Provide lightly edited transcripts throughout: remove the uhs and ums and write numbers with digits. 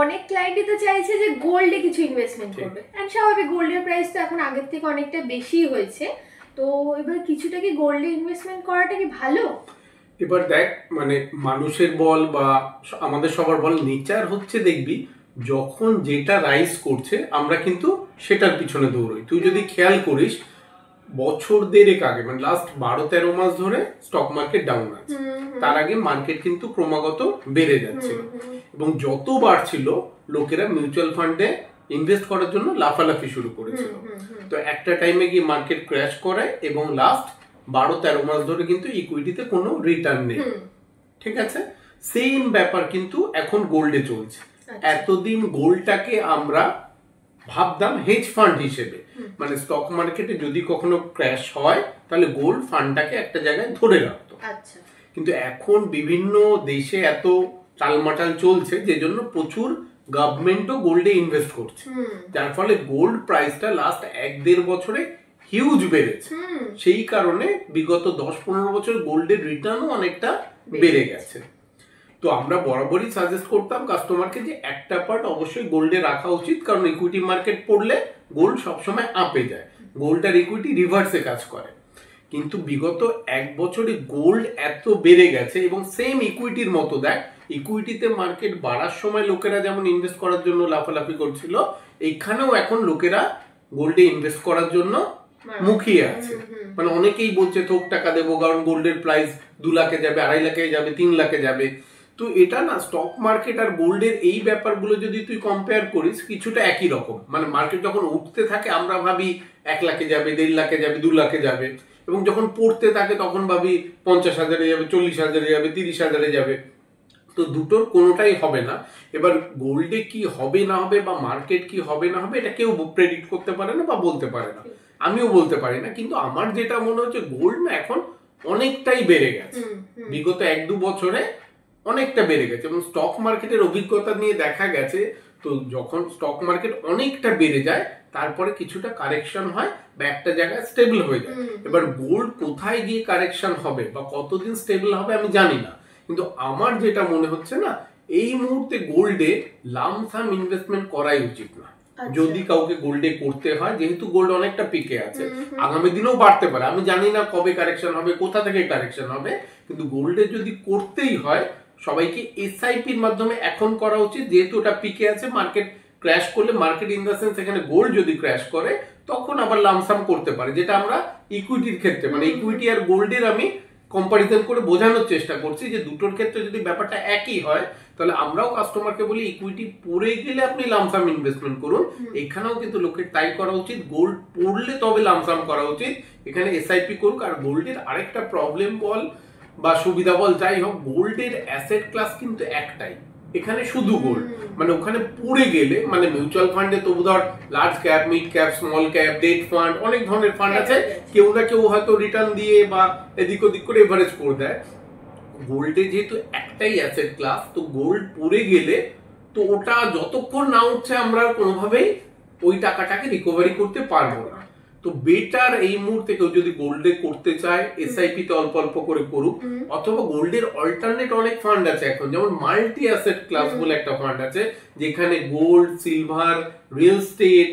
অনেক ক্লায়েন্টই তো চাইছে যে গোল্ডে কিছু ইনভেস্টমেন্ট করবে, এন্ড স্বাভাবিক গোল্ডের প্রাইস তো এখন আগের থেকে অনেকটা বেশি হয়েছে, তো এবার কিছুটা কি গোল্ডে ইনভেস্টমেন্ট করাটা কি ভালো? এবার দেখ, মানে মানুষের বল বা আমাদের সবার বল, নেচার হচ্ছে দেখবি যখন যেটা রাইজ করছে আমরা কিন্তু সেটার পিছনে দৌড়ই। তুই যদি খেয়াল করিস বছর দেড়েক আগে, মানে লাস্ট 12-13 মাস ধরে স্টক মার্কেট ডাউন আছে, তার আগে মার্কেট কিন্তু ক্রমাগত বেড়ে যাচ্ছিল এবং যত বাড়ছিল লোকেরা মিউচুয়াল ফান্ডে ইনভেস্ট করার জন্য লাফালাফি শুরু করেছিল। তো একটা টাইমে গিয়ে মার্কেট ক্র্যাশ করে এবং লাস্ট 12-13 মাস ধরে কিন্তু ইকুইটিতে কোনো রিটার্ন নেই। ঠিক আছে, সেম ব্যাপার কিন্তু এখন গোল্ডে চলছে। এতদিন গোল্ডটাকে আমরা ভাবতাম হেজ ফান্ড হিসেবে, মানে স্টক মার্কেটে যদি কখনো ক্র্যাশ হয় তাহলে গোল্ড ফান্ডটাকে একটা জায়গায় ধরে রাখতো। কিন্তু এখন বিভিন্ন দেশে এত টালমাটাল চলছে যে জন্য প্রচুর গভর্নমেন্টও গোল্ডে ইনভেস্ট করছে, যার ফলে গোল্ড প্রাইসটা লাস্ট 1-1.5 বছরে হিউজ বেড়েছে। সেই কারণে বিগত 10-15 বছর গোল্ডের রিটার্নও অনেকটা বেড়ে গেছে। তো আমরা বরাবরই সাজেস্ট করতাম কাস্টমারকে যে একটা পার্ট অবশ্যই গোল্ডে রাখা উচিত, কারণ ইকুইটি মার্কেট পড়লে গোল্ড সবসময় আপে যায়, গোল্ড আর ইকুইটি রিভার্সে কাজ করে। কিন্তু বিগত 1 বছরে গোল্ড এত বেড়ে গেছে এবং সেম ইকুইটির মতো, দেখ ইকুইটিতে মার্কেট বাড়ার সময় লোকেরা যেমন ইনভেস্ট করার জন্য লাফালাফি করছিল, এইখানেও এখন লোকেরা গোল্ডে ইনভেস্ট করার জন্য মুখিয়ে আছে। মানে অনেকেই বলছে থোক টাকা দেবো, কারণ গোল্ডের প্রাইস 2 লাখে যাবে, 2.5 লাখে যাবে, 3 লাখে যাবে। তো এটা না, স্টক মার্কেট আর গোল্ডের এই ব্যাপারগুলো যদি তুই কম্পেয়ার করিস কিছুটা একই রকম। মানে মার্কেট যখন উঠতে থাকে আমরা ভাবি 1 লাখে যাবে, 1.5 লাখে যাবে, 2 লাখে যাবে, এবং যখন পড়তে থাকে তখন ভাবি 50,000-এ যাবে, 40,000-এ যাবে, 30,000-এ যাবে। তো দুটোর কোনোটাই হবে না। এবার গোল্ডে কি হবে না হবে বা মার্কেট কি হবে না হবে এটা কেউ প্রেডিক্ট করতে পারে না বা বলতে পারে না, আমিও বলতে পারি না। কিন্তু আমার যেটা মনে হচ্ছে গোল্ড না এখন অনেকটাই বেড়ে গেছে, বিগত 1-2 বছরে অনেকটা বেড়ে গেছে। এবং স্টক মার্কেটের অভিজ্ঞতা নিয়ে দেখা গেছে, তো যখন স্টক মার্কেট অনেকটা বেড়ে যায় তারপরে কিছুটা কারেকশন হয় বা একটা জায়গায় স্টেবল হয়ে যায়। এবার গোল্ড কোথায় গিয়ে কারেকশন হবে বা কতদিন স্টেবল হবে আমি জানি না, কিন্তু আমার যেটা মনে হচ্ছে না, এই মুহূর্তে গোল্ডে লামসাম ইনভেস্টমেন্ট করাই উচিত না। যদি কাউকে গোল্ডে করতে হয়, যেহেতু গোল্ড অনেকটা পিকে আছে, আগামী দিনেও বাড়তে পারে, আমি জানি না কবে কারেকশন হবে, কোথা থেকে কারেকশন হবে, কিন্তু গোল্ডে যদি করতেই হয় সবাইকে এসআইপির মাধ্যমে এখন করা উচিত, যেহেতু ওটা পিকে আছে। মার্কেট ক্র্যাশ করলে, মার্কেট ইন দ্য সেন্স এখানে গোল্ড যদি ক্র্যাশ করে তখন আবার লামসাম করতে পারে, যেটা আমরা ইকুইটির ক্ষেত্রে, মানে ইকুইটি আর গোল্ডের আমি কম্পারিজন করে বোঝানোর চেষ্টা করছি যে দুটোর ক্ষেত্রে যদি ব্যাপারটা একই হয় তাহলে আমরাও কাস্টমারকে বলি ইকুইটি পড়ে গেলে আপনি লামসাম ইনভেস্টমেন্ট করুন। এখানেও কিন্তু লোকের তাই করা উচিত, গোল্ড পড়লে তবে লামসাম করা উচিত, এখানে এসআইপি করুক। আর গোল্ডের আরেকটা প্রবলেম বল বা সুবিধা বল যাই হোক, গোল্ডের অ্যাসেট ক্লাস কিন্তু একটাই, এখানে শুধু গোল্ড। মানে ওখানে পড়ে গেলে, মানে মিউচুয়াল ফান্ডে তো ধর large cap, mid cap, small cap, date fund, অনেক ধরনের ফান্ড আছে, কেউ না কেউ হয়তো রিটার্ন দিয়ে বা এদিক ওদিক করে এভারেজ করে দেয়। গোল্ডে যেহেতু একটাই অ্যাসেট ক্লাস, তো গোল্ড পড়ে গেলে তো ওটা যতক্ষণ না উঠছে আমরা কোনোভাবেই ওই টাকাটাকে রিকভারি করতে পারবো না। তো বেটার এই মুহূর্তে কেউ যদি গোল্ডে করতে চায় এসআইপি তে অল্প অল্প করে করুক, অথবা গোল্ডের অল্টারনেট অনেক ফান্ড আছে এখন, যেমন মাল্টি অ্যাসেট ক্লাস বলে একটা ফান্ড আছে, যেখানে gold, silver, real estate,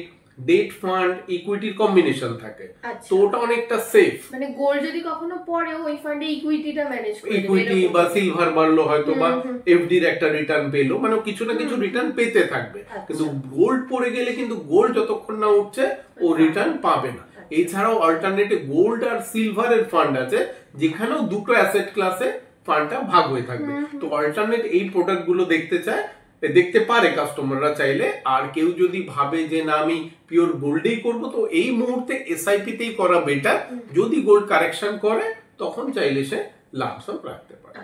debt fund, ইকুইটির কম্বিনেশন থাকে। তো ওটা অনেকটা সেফ, মানে গোল্ড যদি কখনো পড়ে ওই ফান্ডে ইকুইটিটা ম্যানেজ করে, ইকুইটি বা সিলভার বাড়লো হয়তো বা এফডির একটা রিটার্ন পেলো, মানে কিছু না কিছু রিটার্ন পেতে থাকবে। কিন্তু গোল্ড পড়ে গেলে কিন্তু গোল্ড যতক্ষণ না উঠছে ও রিটার্ন পাবে না। এছাড়াও অল্টারনেটিভ গোল্ড আর সিলভারের ফান্ড আছে, যেখানেও দুটো অ্যাসেট ক্লাসে ফান্ডটা ভাগ হয়ে থাকবে। তো অল্টারনেট এই প্রোডাক্ট গুলো দেখতে পারে কাস্টমাররা চাইলে। আর কেউ যদি ভাবে যে না আমি পিওর গোল্ডেই করব, তো এই মুহূর্তে এসআইপি তেই করা বেটার। যদি গোল্ড কারেকশন করে তখন চাইলে সে লামসাম রাখতে পারে।